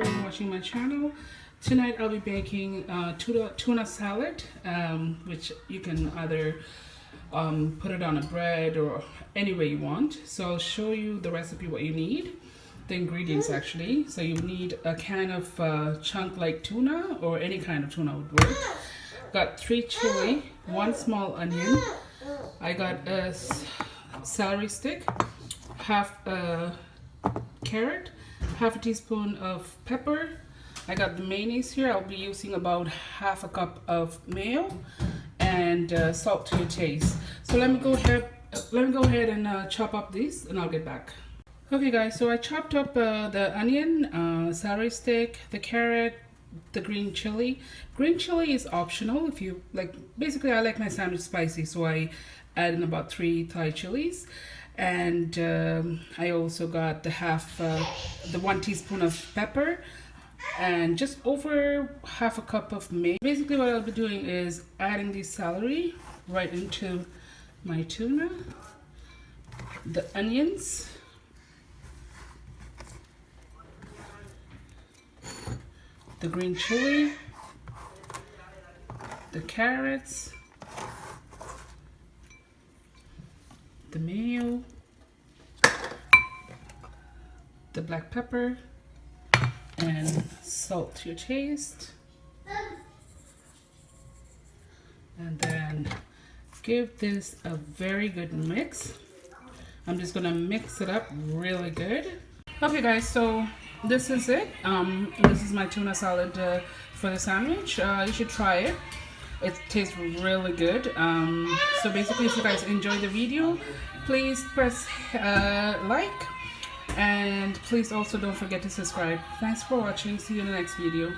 for watching my channel. Tonight I'll be baking tuna salad, which you can either put it on a bread or any way you want. So I'll show you the recipe, what you need, the ingredients actually. So you need a can of chunk like tuna, or any kind of tuna would work. Got 3 chili, 1 small onion. I got a celery stick, half a carrot, half a teaspoon of pepper. I got the mayonnaise here. I'll be using about half a cup of mayo, and salt to your taste. So let me go ahead and chop up these, and I'll get back. Okay guys, so I chopped up the onion, celery stick, the carrot, the green chili. Green chili is optional if you like. Basically I like my sandwich spicy, so I add in about 3 Thai chilies. And I also got the 1 teaspoon of pepper, and just over half a cup of mayo. Basically what I'll be doing is adding the celery right into my tuna, the onions, the green chili, the carrots, the mayo, the black pepper, and salt to your taste. And then give this a very good mix. I'm just gonna mix it up really good. Okay guys, so this is it. This is my tuna salad for the sandwich. You should try it. It tastes really good. So basically, if you guys enjoy the video, please press like, and please also don't forget to subscribe. Thanks for watching. See you in the next video.